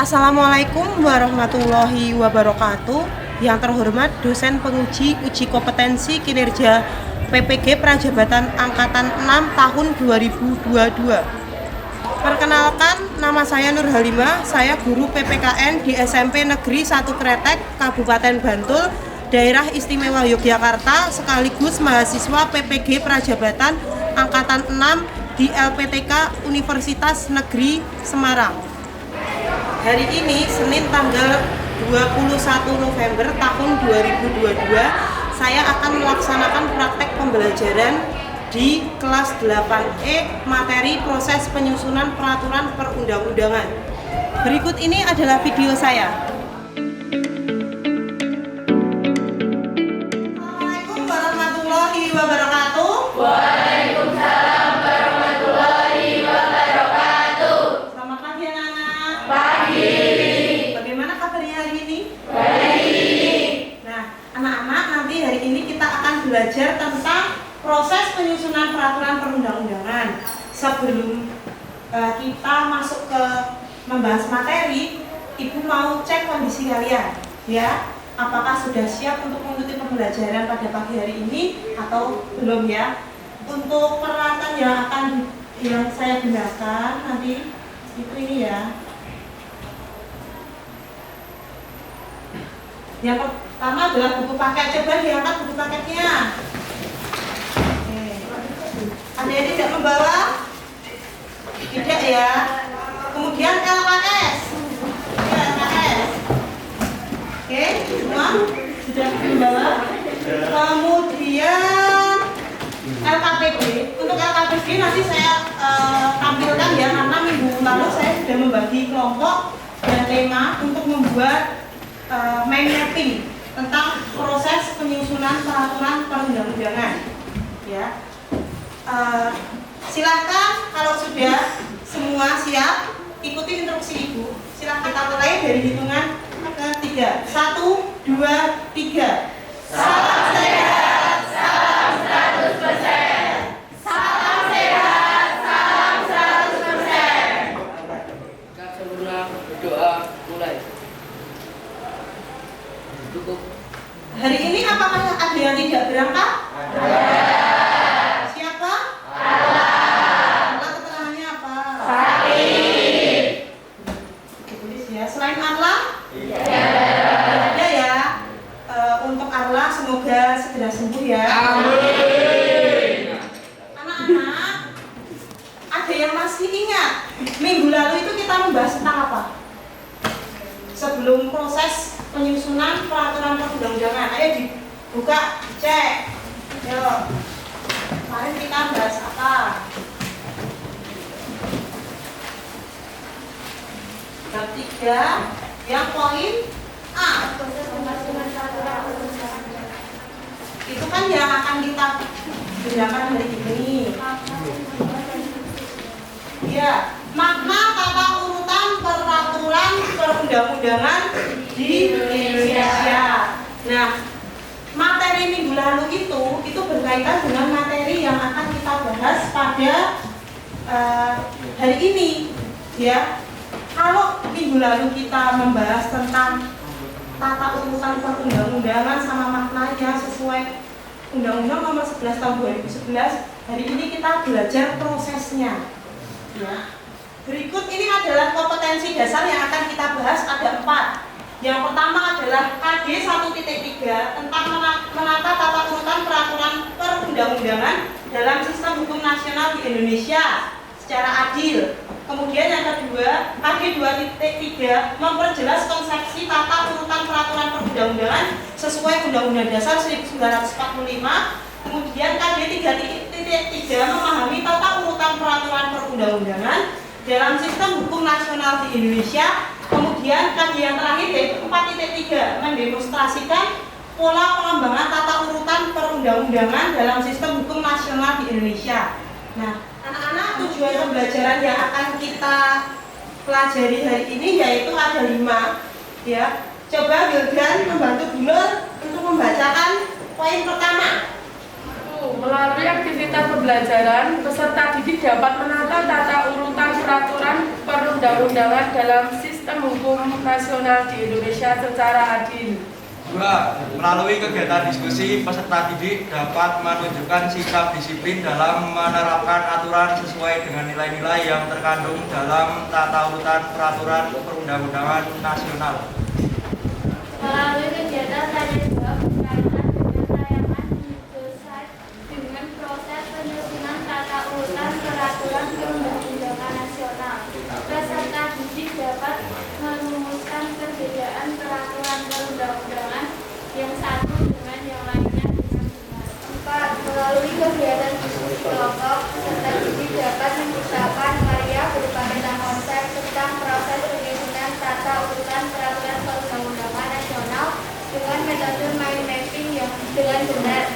Assalamualaikum warahmatullahi wabarakatuh. Yang terhormat dosen penguji uji kompetensi kinerja PPG Prajabatan Angkatan 6 tahun 2022. Perkenalkan, nama saya Nur Halimah, saya guru PPKN di SMP Negeri 1 Kretek, Kabupaten Bantul, Daerah Istimewa Yogyakarta, sekaligus mahasiswa PPG Prajabatan Angkatan 6 di LPTK Universitas Negeri Semarang. Hari ini, Senin tanggal 21 November tahun 2022, saya akan melaksanakan praktek pembelajaran di kelas 8E materi proses penyusunan peraturan perundang-undangan. Berikut ini adalah video saya. Assalamualaikum warahmatullahi wabarakatuh. Waalaikumsalam warahmatullahi wabarakatuh. Selamat pagi anak-anak. Pagi. Bagaimana kabarnya hari ini? Baik. Nah, anak-anak, nanti hari ini kita akan belajar tentang proses penyusunan peraturan perundang-undangan. Sebelum kita masuk ke membahas materi, Ibu mau cek kondisi kalian, ya. Apakah sudah siap untuk mengikuti pembelajaran pada pagi hari ini atau belum ya? Untuk peralatan yang saya gunakan nanti itu ini ya. Yang pertama adalah buku paket. Coba diangkat buku paketnya. Ada yang tidak membawa? Tidak ya. Kemudian LKS. Ya, LKS. Oke, semua sudah membawa. Kemudian LKPD. Untuk LKPD nanti saya tampilkan ya, karena minggu lalu saya sudah membagi kelompok dan tema untuk membuat mind mapping tentang proses penyusunan peraturan perundang-undangan. Ya, silakan kalau sudah semua siap, ikuti instruksi Ibu. Silakan kita mulai dari hitungan ketiga. 1, 2, 3. Salam sehat, salam 100%. Salam sehat, salam 100%. Kita sempurna berdoa mulai. Cukup. Hari ini apakah ada yang tidak berangkat? Siapa? Allah. Keterangannya apa? Sakit. Tulis ya. Selain Allah? Ya. Ada ya. Untuk Allah semoga segera sembuh ya. Amin. Anak-anak, ada yang masih ingat minggu lalu itu kita membahas tentang apa? Sebelum proses penyusunan peraturan perundang-undangan, ayo dibuka, cek. Yo. Kemarin kita bahas apa? Bab 3 yang poin A. Itu kan yang akan kita gunakan hari ini. Ya, makna tata urutan peraturan perundang-undangan di Indonesia. Nah, materi minggu lalu itu berkaitan dengan materi yang akan kita bahas pada hari ini, ya. Kalau minggu lalu kita membahas tentang tata urutan perundang-undangan sama maknanya sesuai Undang-Undang Nomor 11 Tahun 2011, hari ini kita belajar prosesnya. Ya. Berikut ini adalah kompetensi dasar yang akan kita bahas, ada 4. Yang pertama adalah KD 1.3 tentang menata tata urutan peraturan perundang-undangan dalam sistem hukum nasional di Indonesia secara adil. Kemudian yang kedua, KD 2.3 memperjelas konsepsi tata urutan peraturan perundang-undangan sesuai Undang-Undang Dasar 1945. Kemudian KD 3.3 memahami tata urutan peraturan perundang-undangan dalam sistem hukum nasional di Indonesia. Kemudian KD yang terakhir yaitu 4.3 mendemonstrasikan pola pengembangan tata urutan perundang-undangan dalam sistem hukum nasional di Indonesia. Nah, anak-anak, tujuan pembelajaran yang akan kita pelajari hari ini yaitu ada 5, ya. Coba Wildan membantu Bunur untuk membacakan poin pertama. Melalui aktivitas pembelajaran, peserta didik dapat menata tata urutan peraturan perundang perundang-undangan dalam sistem hukum nasional di Indonesia secara adil. 2. Melalui kegiatan diskusi, peserta didik dapat menunjukkan sikap disiplin dalam menerapkan aturan sesuai dengan nilai-nilai yang terkandung dalam tata urutan peraturan perundang-undangan nasional. Melalui kegiatan tanya jawab berkaitan dengan tayangan di website dengan proses penyusunan tata urutan peraturan perundang-undangan nasional, peserta didik dapat merumuskan perbedaan peraturan perundang-undangan yang satu dengan yang lainnya dengan benar. 4. Melalui kegiatan diskusi kelompok, peserta didik dapat menciptakan karya berupa peta konsep tentang proses penyusunan tata urutan peraturan perundang-undangan nasional dengan metode mind mapping yang dengan benar.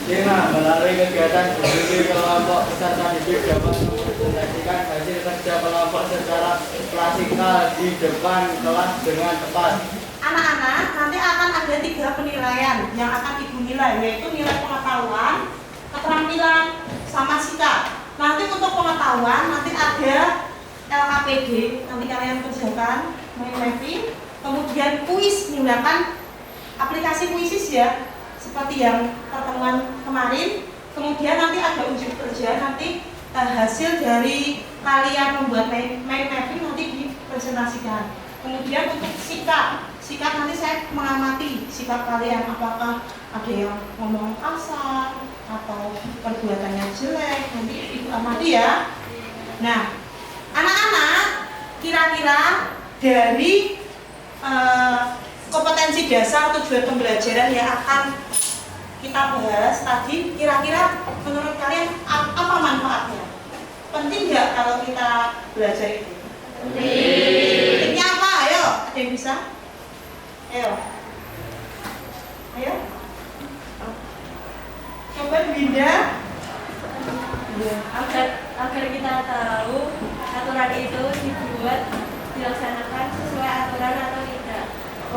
5. Melalui kegiatan diskusi kelompok, peserta didik dapat mempresentasikan hasil kerja kelompok secara klasikal di depan kelas dengan tepat. Anak-anak, nanti akan ada 3 penilaian yang akan Ibu nilai, yaitu nilai pengetahuan, keterampilan, sama sikap. Nanti untuk pengetahuan, nanti ada LKPD, nanti kalian kerjakan, mind mapping, kemudian kuis, menggunakan aplikasi kuisis ya, seperti yang pertemuan kemarin. Kemudian nanti ada uji kerja, nanti hasil dari kalian membuat mind mapping nanti dipresentasikan. Kemudian untuk sikap nanti saya mengamati sikap kalian, apakah ada yang ngomong kasar atau perbuatannya jelek, nanti Ibu amati ya. Nah, anak-anak, kira-kira dari kompetensi dasar tujuan pembelajaran yang akan kita bahas tadi, kira-kira menurut kalian apa manfaatnya? Penting nggak kalau kita belajar itu? Pentingnya apa? Ayo, ada yang bisa? Ayo. Coba Winda. Agar kita tahu aturan itu dilaksanakan sesuai aturan atau tidak.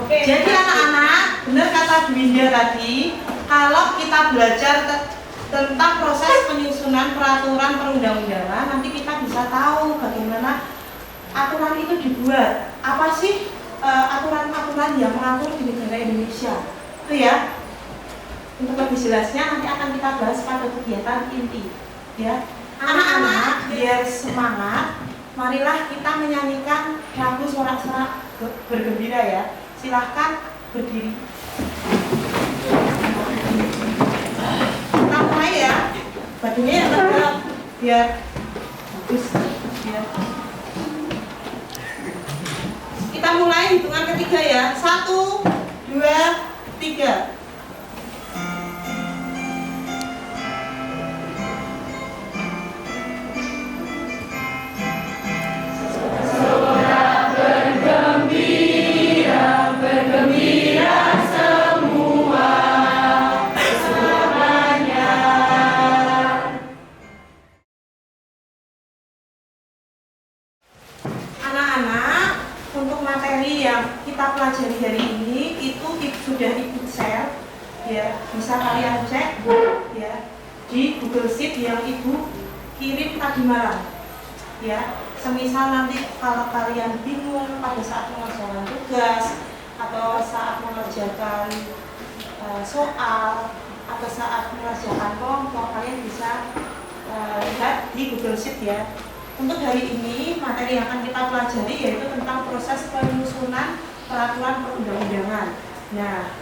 Oke. Jadi anak-anak, benar kata Winda tadi, kalau kita belajar tentang proses penyusunan peraturan perundang-undangan, nanti kita bisa tahu bagaimana aturan itu dibuat. Apa sih aturan-aturan yang mengatur di negara Indonesia? Itu ya. Untuk lebih jelasnya nanti akan kita bahas pada kegiatan inti. Ya, anak-anak biar semangat, marilah kita menyanyikan lagu sorak-sorak bergembira ya. Silahkan berdiri. Kita mulai ya. Bajunya yang tegap biar bagus. Ya. Kita mulai hitungan ketiga ya. 1, 2, 3. Anak-anak, untuk materi yang kita pelajari hari ini itu sudah Ibu share ya, bisa kalian cek ya di Google Sheet yang Ibu kirim tadi malam ya. Semisal nanti kalau kalian bingung pada saat mengerjakan tugas atau saat mengerjakan soal atau saat mengerjakan kelompok, kalian bisa lihat di Google Sheet ya. Untuk hari ini materi yang akan kita pelajari yaitu tentang proses penyusunan peraturan perundang-undangan. Nah,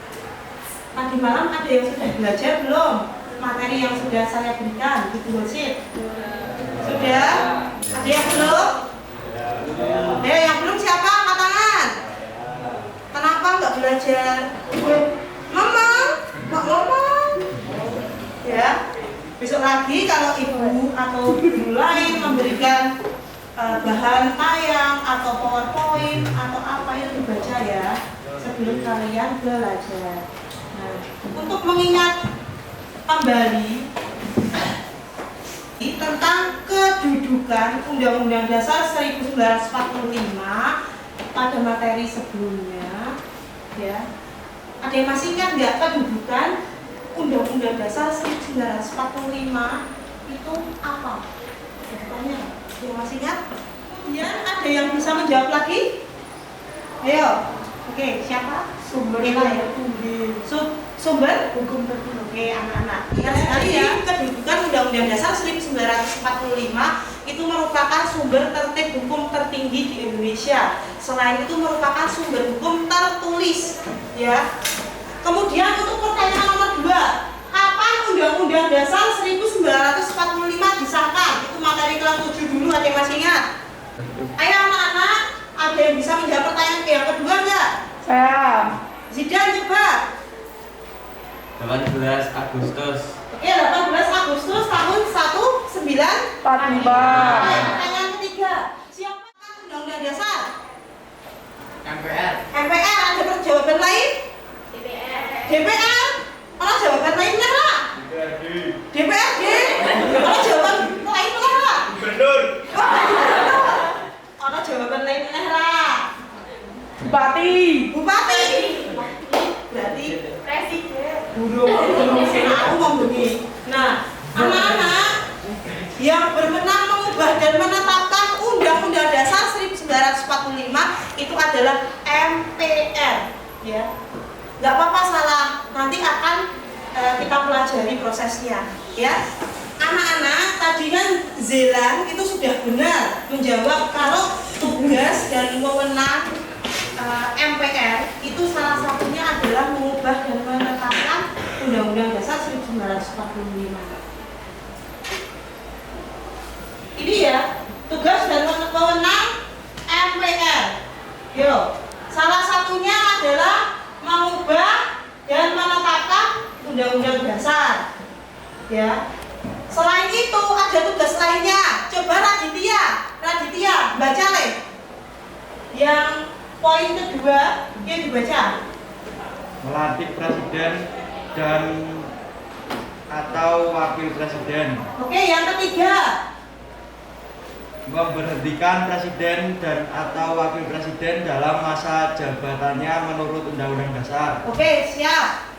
tadi malam ada yang sudah belajar belum materi yang sudah saya berikan di Google Sheet? Sudah? Ada yang belum? Yang belum siapa? Angkat tangan. Kenapa nggak belajar? Ngomong? Nggak ngomong? Ya. Besok lagi kalau Ibu atau guru lain memberikan bahan tayang atau PowerPoint atau apa itu dibaca ya sebelum kalian belajar. Nah, untuk mengingat kembali tentang kedudukan Undang-Undang Dasar 1945 pada materi sebelumnya, ya. Ada yang masih ingat nggak kedudukan Undang-Undang Dasar 1945 itu apa? Kedudukannya, ada yang masih ingat? Kemudian ada yang bisa menjawab lagi? Ayo. Oke, siapa? Sumber Ela ya? tertinggi Sumber? hukum tertinggi. Oke, anak-anak. Ingat sekali ya, kedudukan Undang-Undang Dasar 1945 itu merupakan sumber tertib hukum tertinggi di Indonesia. Selain itu merupakan sumber hukum tertulis, ya. Kemudian untuk pertanyaan nomor 2, kapan Undang-Undang Dasar 1945 disahkan? Itu materi kelas 7 dulu, ada yang masih ingat? Ayo anak-anak, ada yang bisa menjawab pertanyaan yang kedua enggak? Saya Zidan coba. 18 Agustus. Oke, 18 Agustus tahun 1945. 45. Pertanyaan ketiga, siapa Undang-Undang Dasar? MPR. MPR, ada jawaban lain? DPR. Kalau jawaban lain lah. DPRD. Kalau jawaban lain lah. Gubernur. Kalau jawaban lain lah. Bupati. Bupati. Berarti Presiden. aku mau begini. Nah, anak-anak yang berwenang mengubah dan menetapkan Undang-Undang Dasar 1945 itu adalah MPR, ya. Nggak apa-apa salah, nanti akan kita pelajari prosesnya, ya. Anak-anak, tadi kan Zelan itu sudah benar menjawab kalau tugas dan wewenang MPR itu salah satunya adalah mengubah dan menetapkan Undang-Undang Dasar 1945. Ini ya, tugas dan wewenang MPR. Yo, salah satunya adalah mengubah dan menetapkan Undang-Undang Dasar. Ya. Selain itu ada tugas lainnya. Coba Raditya, baca Le. Yang poin kedua yang dibaca. Melantik presiden dan atau wakil presiden. Oke, yang ketiga. Memberhentikan presiden dan atau wakil presiden dalam masa jabatannya menurut Undang-Undang Dasar. Oke, siap.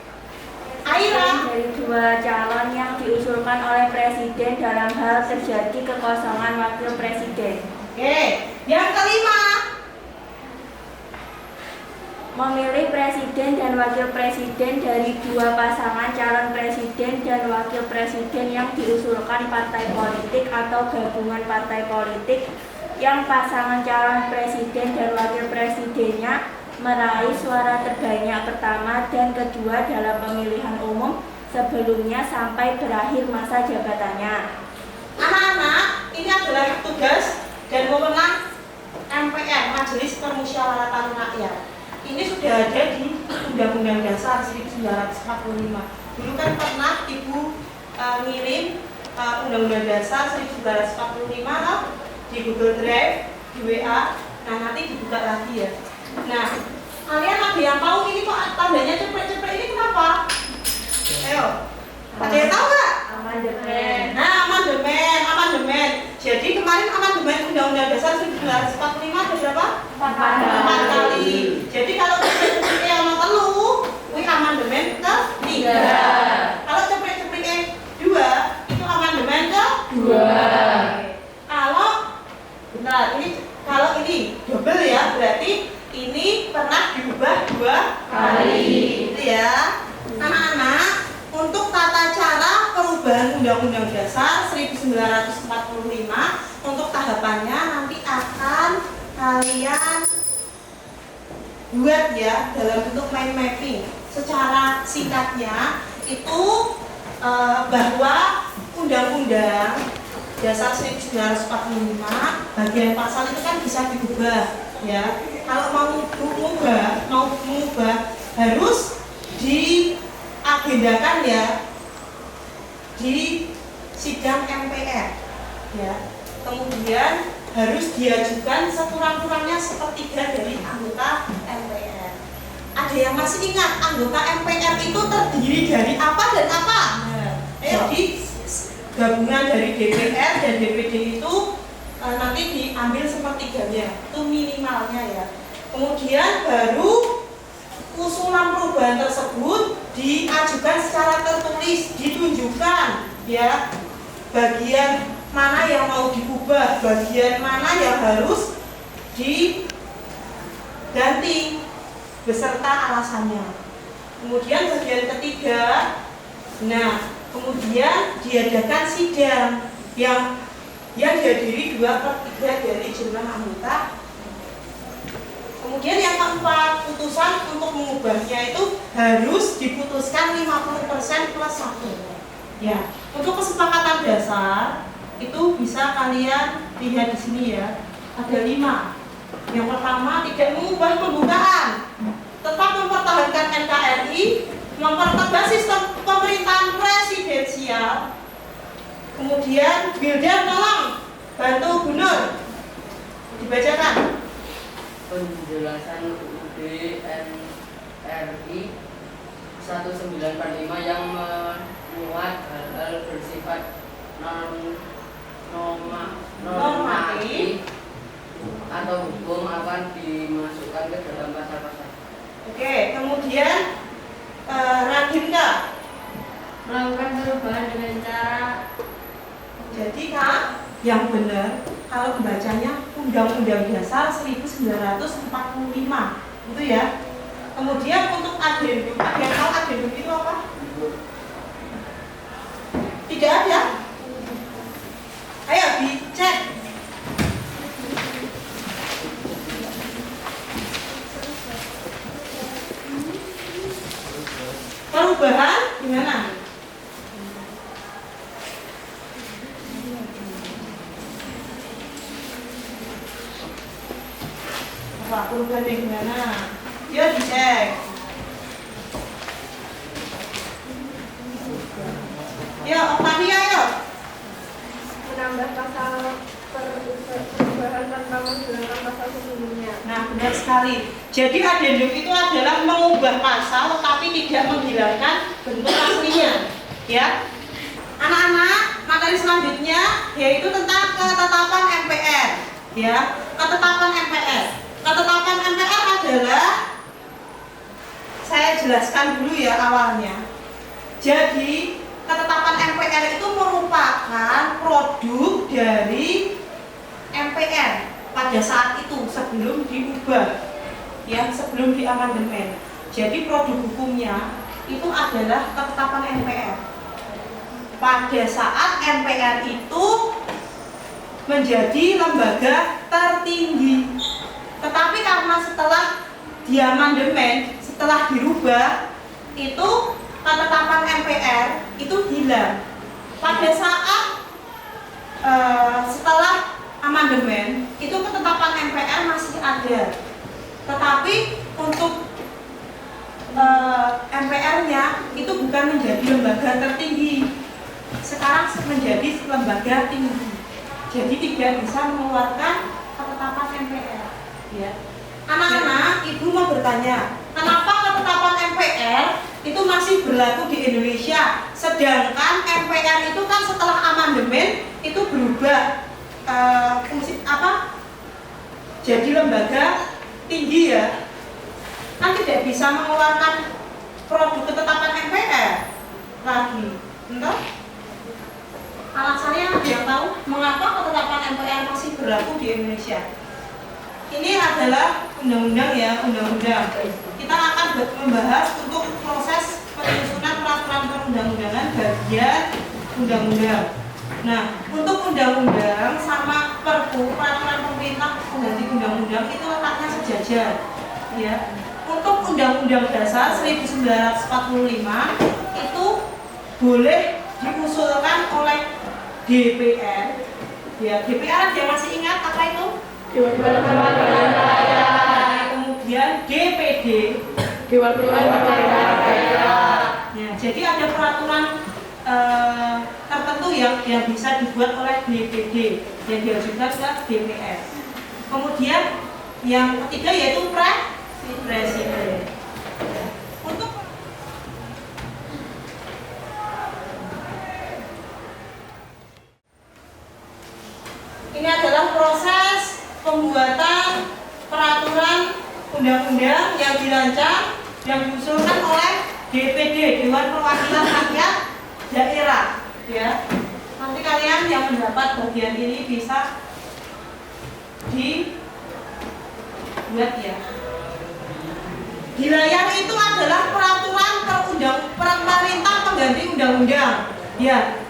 Aira. Dari dua calon yang diusulkan oleh presiden dalam hal terjadi kekosongan wakil presiden. Oke, yang kelima. Memilih presiden dan wakil presiden dari dua pasangan calon presiden dan wakil presiden yang diusulkan partai politik atau gabungan partai politik yang pasangan calon presiden dan wakil presidennya meraih suara terbanyak pertama dan kedua dalam pemilihan umum sebelumnya sampai berakhir masa jabatannya. Anak-anak, ini adalah tugas dan wewenang MPR, Majelis Permusyawaratan Rakyat. Ini sudah ada di Undang-Undang Dasar 1945. Dulu kan pernah Ibu ngirim Undang-Undang Dasar 1945 di Google Drive, di WA. Nah, nanti dibuka lagi ya. Nah, kalian ada yang tahu ini kok tandanya cepet-cepet ini kenapa? Ayo, ada yang tahu nggak? Amandemen. Nah, amandemen. Jadi kemarin amandemen Undang-Undang Dasar 1945 ada berapa? 4 kali. Jadi kalau cepet-cepet yang mau telu, wih amandemen ke 3. Kalau cepet-cepet 2, itu amandemen ke 2. Kalau bentar, kalau ini double ya, berarti ini pernah diubah 2 kali. Gitu ya. Anak-anak, untuk tata cara perubahan Undang-Undang Dasar 1945 untuk tahapannya nanti akan kalian buat ya dalam bentuk mind mapping. Secara singkatnya itu bahwa Undang-Undang Dasar 1945 bagian pasal itu kan bisa diubah ya. Kalau mau mengubah harus diagendakan ya di sidang MPR ya. Kemudian harus diajukan sekurang-kurangnya sepertiga dari anggota MPR. Ada yang masih ingat anggota MPR itu terdiri dari apa dan apa? Jadi gabungan dari DPR dan DPD itu nanti diambil sepertiganya, itu minimalnya ya. Kemudian baru usulan perubahan tersebut diajukan secara tertulis, ditunjukkan ya bagian mana yang mau diubah, bagian mana yang harus diganti beserta alasannya. Kemudian bagian ketiga, nah kemudian diadakan sidang yang dihadiri 2/3 dari jumlah anggota. Kemudian yang keempat, putusan untuk mengubahnya itu harus diputuskan 50% plus 1. Ya, untuk kesepakatan dasar itu bisa kalian lihat di sini ya. Ada 5. Yang pertama, tidak mengubah pembukaan, tetap mempertahankan NKRI, mempertegas sistem pemerintahan presidensial. Kemudian, Bildan tolong bantu Gunur dibacakan. Penjelasan UUD NRI 1945 yang memuat hal-hal bersifat normatif atau hukum akan dimasukkan ke dalam pasal-pasal. Oke, kemudian Radinka. Melakukan perubahan dengan cara Jadi Kak, yang benar kalau membacanya Undang-Undang Dasar 1945 itu ya. Kemudian untuk adendum, ada yang tahu adendum itu apa? Tidak ada. Ayo dicek. Perubahan gimana? Apa perubahannya gimana? Yuk dicek. Yuk, Octavia yuk. menambah pasal perubahan tanpa menghilangkan pasal sebelumnya. Nah, benar sekali. Jadi adendum itu adalah mengubah pasal tetapi tidak menghilangkan bentuk aslinya. Ya. Anak-anak, materi selanjutnya yaitu tentang ketetapan MPR. Ya, ketetapan MPR. Ketetapan MPR adalah, saya jelaskan dulu ya awalnya. Jadi ketetapan MPR itu merupakan produk dari MPR pada saat itu sebelum diubah, ya, sebelum diamandemen. Jadi produk hukumnya itu adalah ketetapan MPR. Pada saat MPR itu menjadi lembaga tertinggi. Tetapi karena setelah diamandemen, setelah dirubah, itu ketetapan MPR itu hilang. Pada saat setelah amandemen, itu ketetapan MPR masih ada. Tetapi untuk MPR-nya itu bukan menjadi lembaga tertinggi. Sekarang menjadi lembaga tinggi. Jadi tidak bisa mengeluarkan ketetapan MPR. Ya. Anak-anak, ibu mau bertanya, kenapa ketetapan MPR itu masih berlaku di Indonesia, sedangkan MPR itu kan setelah amandemen itu berubah fungsi apa? Jadi lembaga tinggi ya, kan tidak bisa mengeluarkan produk ketetapan MPR lagi, entah? Alasannya ada yang tahu mengapa ketetapan MPR masih berlaku di Indonesia? Ini adalah undang-undang ya, undang-undang. Kita akan membahas untuk proses penyusunan peraturan perundang-undangan bagian undang-undang. Nah, untuk undang-undang sama perpu, peraturan pemerintah pengganti undang-undang itu letaknya sejajar. Ya. Untuk Undang-Undang Dasar 1945 itu boleh diusulkan oleh DPR. Ya, DPR dia masih ingat apa itu? Kemudian DPD, Dewan Perwakilan Daerah. ya, jadi ada peraturan tertentu yang bisa dibuat oleh DPD yang diajukan ke DPR. Kemudian yang ketiga yaitu presiden. Untuk ini adalah proses pembuatan peraturan undang-undang yang dirancang yang diusulkan oleh DPD, Dewan Perwakilan Rakyat Daerah, ya. Nanti kalian yang mendapat bagian ini bisa dibuat ya. Di layar itu adalah peraturan pemerintah pengganti undang-undang. Ya.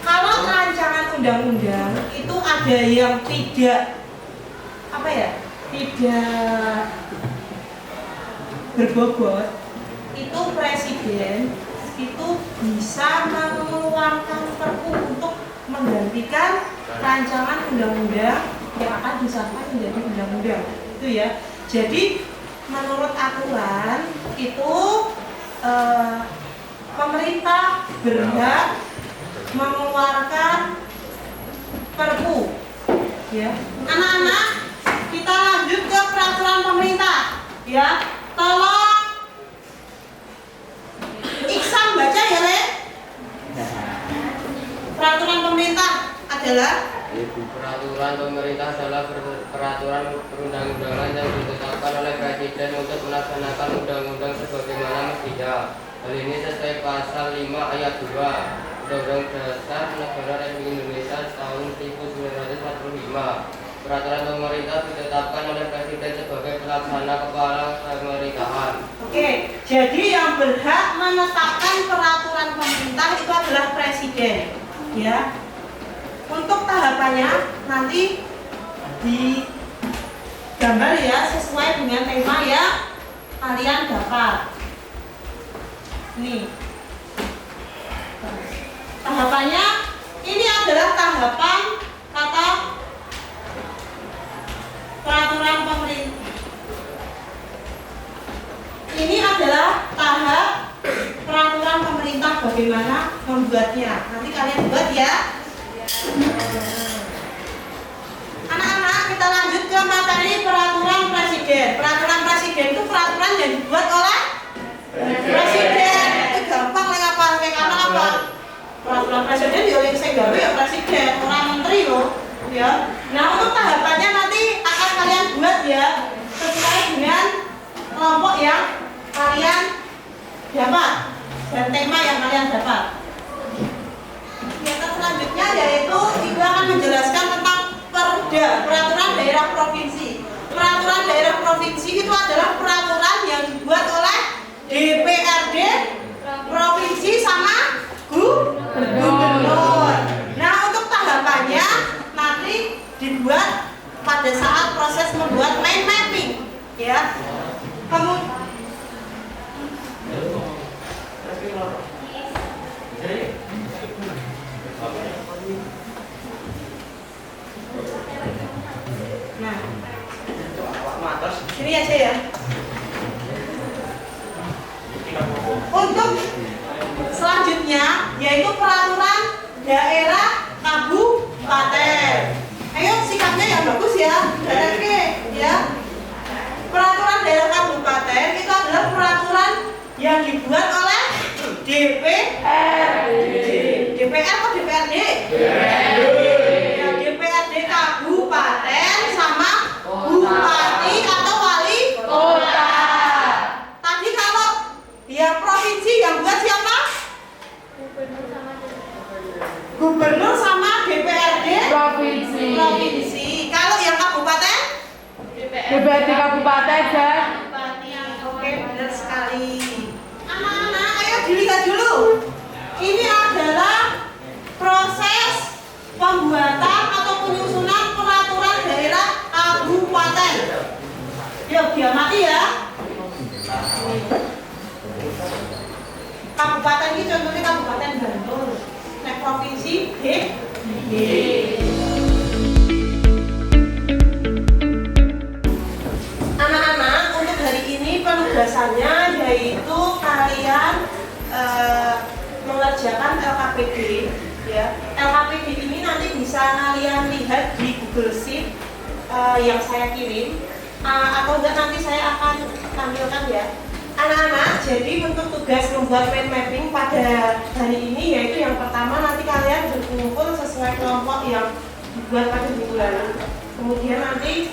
Kalau rancangan undang-undang itu ada yang tidak berbobot, itu presiden itu bisa mengeluarkan perpu untuk menggantikan rancangan undang-undang yang akan disahkan menjadi undang-undang. Itu ya. Jadi menurut aturan itu pemerintah berhak mengeluarkan perpu. Ya. Anak-anak, kita lanjut ke peraturan pemerintah. Ya. Tolong Iksan baca ya, Le. Peraturan pemerintah adalah Peraturan pemerintah adalah peraturan perundang-undangan yang ditetapkan oleh Presiden untuk melaksanakan undang-undang sebagaimana mestinya. Hal ini sesuai pasal 5 ayat 2 Undang-Undang Dasar Negara Republik Indonesia tahun 1945. Peraturan pemerintah ditetapkan oleh Presiden sebagai pelaksana kepala pemerintahan. Oke, jadi yang berhak menetapkan peraturan pemerintah itu adalah Presiden, ya. Untuk tahapannya nanti digambar ya sesuai dengan tema yang kalian dapat. Nih, tahapannya ini adalah tahapan kata peraturan pemerintah. Ini adalah tahap peraturan pemerintah bagaimana membuatnya. Nanti kalian buat ya. Anak-anak, kita lanjut ke materi peraturan presiden. Peraturan presiden itu peraturan yang dibuat oleh presiden. Itu gampang lah ngapal karena apa? Peraturan presiden ya yang saya gawe ya presiden, orang menteri loh. Ya. Nah, untuk tahapannya nanti akan kalian buat ya sesuai dengan kelompok yang kalian dapat dan tema yang kalian dapat. Kegiatan selanjutnya yaitu itu akan menjelaskan tentang Perda, peraturan daerah provinsi. Peraturan daerah provinsi itu adalah peraturan yang dibuat oleh DPRD provinsi sama gubernur. Nah, untuk tahapannya nanti dibuat pada saat proses membuat mind mapping, ya. Nah, sini aja ya. Untuk selanjutnya yaitu peraturan daerah kabupaten. Ayo sikapnya yang bagus ya, oke ya. Peraturan daerah kabupaten itu adalah peraturan yang dibuat oleh DPR atau DPRD? Ya, DPRD kabupaten sama bupati atau wali kota. Tadi kalau ya provinsi yang buat siapa? Gubernur sama DPRD provinsi. Kalau yang kabupaten? DPRD kabupaten dan Oke, benar sekali. Anak-anak, ayo dilihat dulu. Ini adalah proses pembuatan atau penyusunan peraturan daerah kabupaten. Yuk, diamati ya. Kabupaten ini contohnya Kabupaten Bantul. Nah, provinsi D. Anak-anak, untuk hari ini penugasannya yaitu kalian mengerjakan LKPD ya. LKPD ini nanti bisa kalian lihat di Google Sheet yang saya kirim atau enggak nanti saya akan tampilkan ya. Anak-anak, jadi untuk tugas membuat mind mapping pada hari ini yaitu yang pertama nanti kalian berkumpul sesuai kelompok yang dibuat pada minggu lalu. Kemudian nanti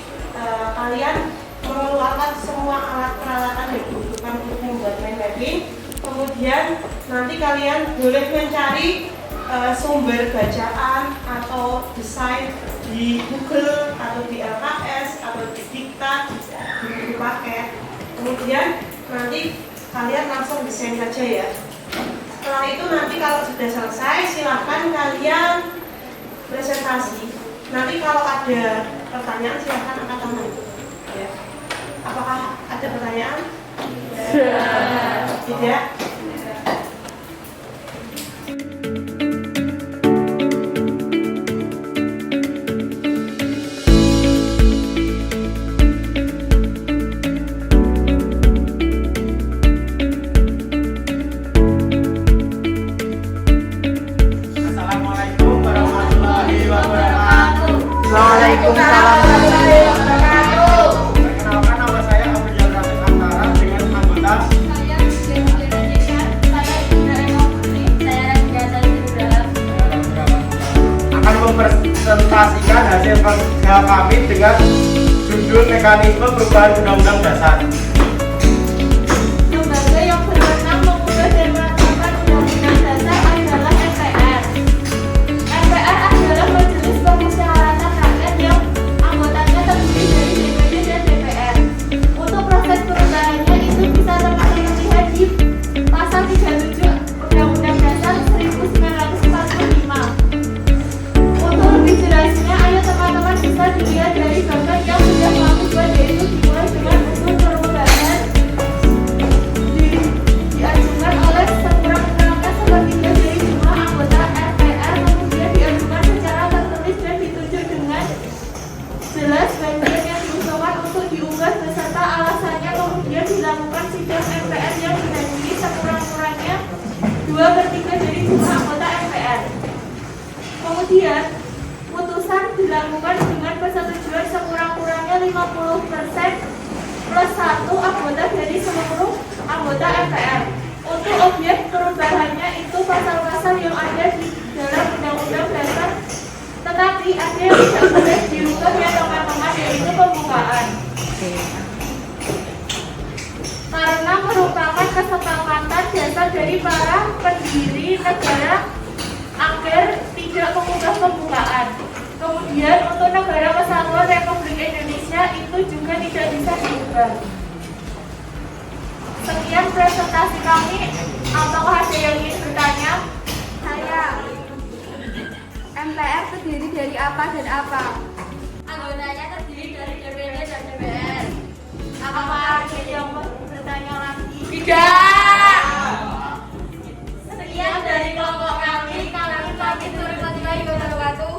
kalian mengeluarkan semua alat peralatan yang dibutuhkan untuk membuat mind mapping. Kemudian nanti kalian boleh mencari sumber bacaan atau desain di Google atau di LKS atau di Diktat, di buku paket. Kemudian nanti kalian langsung desain saja ya. Setelah itu nanti kalau sudah selesai silahkan kalian presentasi. Nanti kalau ada pertanyaan silahkan angkat tangan. Ya. Apakah ada pertanyaan? Tidak. Assalamualaikum warahmatullahi wabarakatuh. Waalaikumsalam warahmatullahi wabarakatuh. Perkenalkan, nama saya Abdul Rafiq Antara dengan anggota Saya akan mempresentasikan hasil kerja kami dengan judul mekanisme perubahan undang-undang dasar. lembaga yang berwenang mengubah dan menetapkan undang-undang dasar adalah MPR. MPR adalah majelis permusyawaratan rakyat yang anggotanya terdiri dari DPD dan DPR. Untuk proses perubahannya itu bisa teman-teman lihat di pasal 37 Undang-Undang Dasar 1945. Untuk lebih jelasnya, ayo teman-teman bisa dilihat dari gambar yang sudah kami buat, yaitu dimulai dengan unsur perubahan diajukan oleh sekurang-kurangnya sepertiga dari jumlah anggota MPR, kemudian diajukan secara tertulis dan ditunjuk dengan jelas bagian yang diusulkan untuk diunggah beserta alasannya, kemudian dilakukan sidang MPR yang dihadiri sekurang-kurangnya 2/3 dari jumlah anggota MPR. Kemudian putusan dilakukan dengan persetujuan sekurang-kurangnya 50% plus 1 anggota dari seluruh anggota MPR. Untuk objek perubahannya itu pasal-pasal yang ada di dalam Undang-Undang Dasar, tetapi ada yang tidak boleh diubah ya teman-teman, yaitu pembukaan. Karena merupakan kesepakatan dasar dari para pendiri negara agar tidak mengubah pembukaan. Kemudian untuk Negara Kesatuan Republik Indonesia itu juga tidak bisa diubah. Sekian presentasi kami. Apakah ada yang ingin bertanya? Saya. MPR terdiri dari apa dan apa? Anggotanya terdiri dari DPD dan DPR. Apakah ada yang mau bertanya lagi? Tidak. Sekian dari kelompok kami. Kami pamit warahmatullahi wabarakatuh.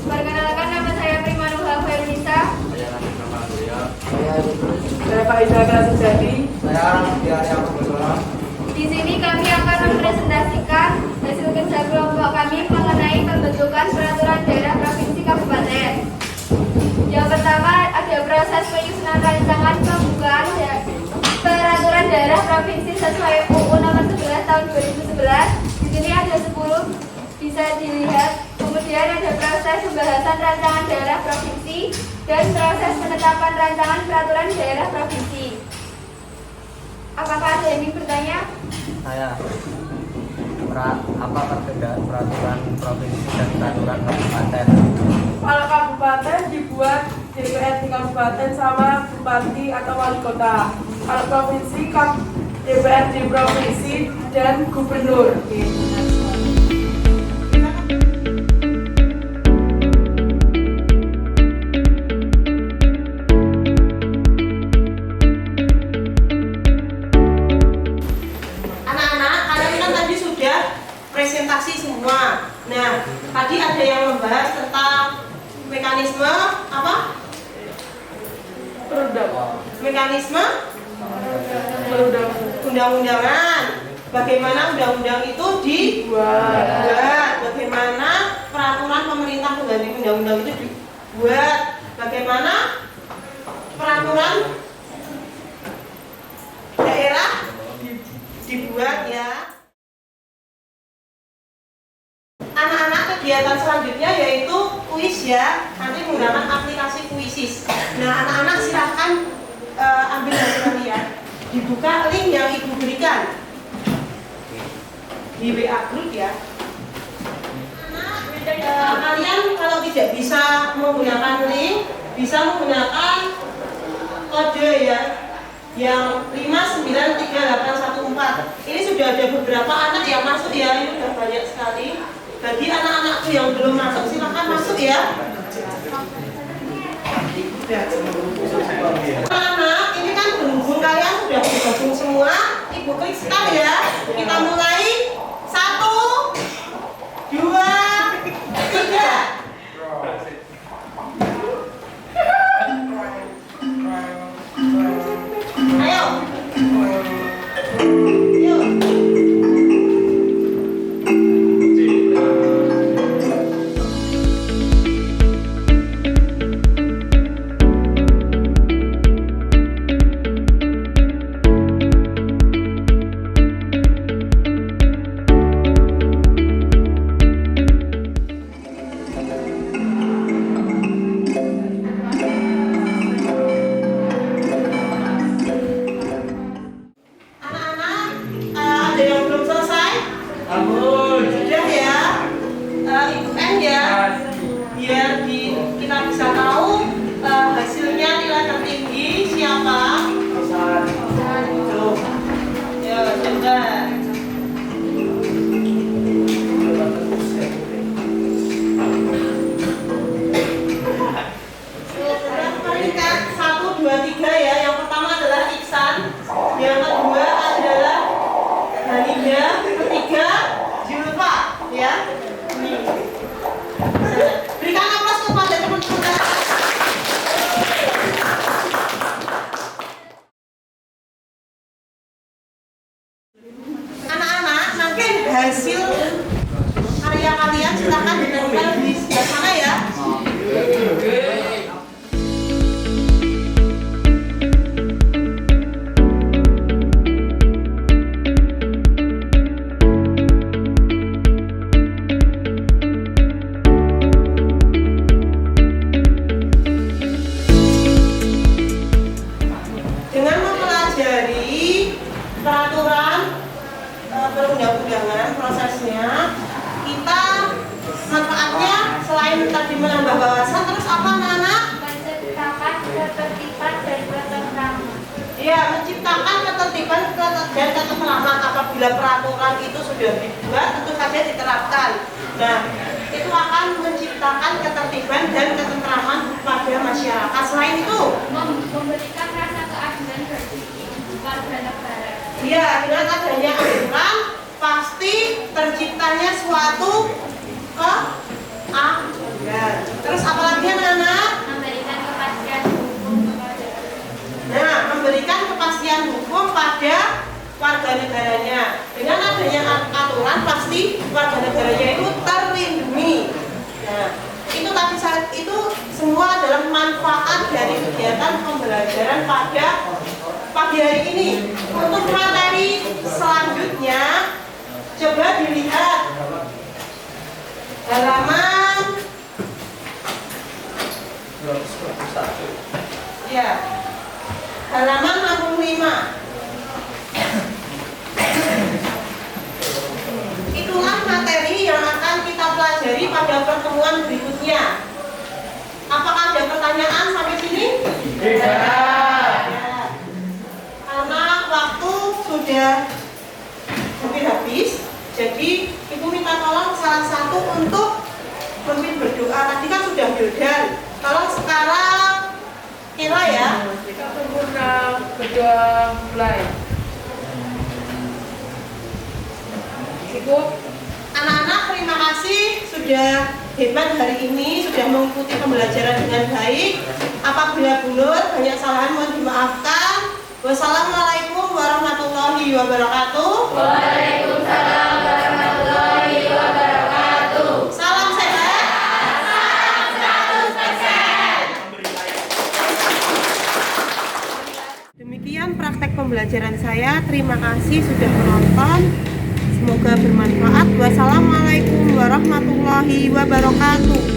Perkenalkan, nama saya Primanuha Fernisa. Saya Faiza Krasujadi. Di sini kami akan mempresentasikan hasil kerja kelompok kami mengenai pembentukan peraturan daerah provinsi kabupaten. Yang pertama ada proses penyusunan rancangan pembukaan peraturan daerah provinsi sesuai UU Nomor 11 Tahun 2011. Di sini ada 10, bisa dilihat. Kemudian ada proses pembahasan rancangan daerah provinsi dan proses penetapan rancangan peraturan daerah provinsi. Apakah ada yang ingin bertanya? Saya apa perbedaan peraturan provinsi dan peraturan kabupaten? Kalau kabupaten dibuat DPRD kabupaten sama bupati atau wali kota. Kalau provinsi DPRD provinsi dan gubernur. Anak-anak, kalian kan tadi sudah presentasi semua. Nah, tadi ada yang membahas tentang mekanisme apa? Mekanisme undang-undangan. Bagaimana undang-undang itu dibuat? Bagaimana peraturan pemerintah pengganti undang-undang itu dibuat? Bagaimana peraturan daerah dibuat ya? Anak-anak, kegiatan selanjutnya yaitu kuis ya. Nanti menggunakan aplikasi Kuisis. Nah, anak-anak silahkan ambil hasil kalian. Dibuka link yang ibu berikan. di WA group ya. Kalian kalau tidak bisa menggunakan link, bisa menggunakan kode ya, yang 5938114. Ini sudah ada beberapa anak yang masuk ya, ini sudah banyak sekali. Bagi anak-anakku yang belum masuk, silakan masuk ya. Anak, ini kan berhubung kalian sudah bergabung semua, Ibu klik start ya. Kita mulai 1, 2, 3. Ayo. Yuk. Hasil karya kalian silakan ditempel di sebelah sana ya. Dengan mempelajari peraturan perundang-undangan prosesnya, kita manfaatnya selain tadi menambah wawasan, terus apa anak-anak? Menciptakan ketertiban dan ketentraman. Ya, menciptakan ketertiban dan ketentraman. Apabila peraturan itu sudah dibuat, tentu saja diterapkan. Nah, itu akan menciptakan ketertiban dan ketentraman pada masyarakat. Selain itu, Memberikan rasa keadilan bagi warga negara. ya, dengan adanya aturan pasti terciptanya suatu keadilan. Terus apalagi anak-anak? Memberikan kepastian hukum kepada Nah, memberikan kepastian hukum pada warga negaranya. Dengan adanya aturan pasti warga negaranya itu terlindungi. Nah, itu tadi itu semua adalah manfaat dari kegiatan pembelajaran pada pagi hari ini. Untuk materi selanjutnya, coba dilihat halaman ya, halaman 65. Itulah materi yang akan kita pelajari pada pertemuan berikutnya. Apakah ada pertanyaan sampai sini? Tidak. Karena waktu sudah hampir habis, jadi Ibu minta tolong salah satu untuk memimpin berdoa. Tadi kan sudah yodal. Tolong sekarang kira ya. Kita sempurna berdoa mulai. Cukup. Anak-anak, terima kasih sudah hebat hari ini, sudah mengikuti pembelajaran dengan baik. Apabila benar, banyak kesalahan mohon dimaafkan. Wassalamualaikum warahmatullahi wabarakatuh. Waalaikumsalam warahmatullahi wabarakatuh. Salam sehat. Salam 100%. Demikian praktek pembelajaran saya. Terima kasih sudah menonton. Semoga bermanfaat. Wassalamualaikum warahmatullahi wabarakatuh.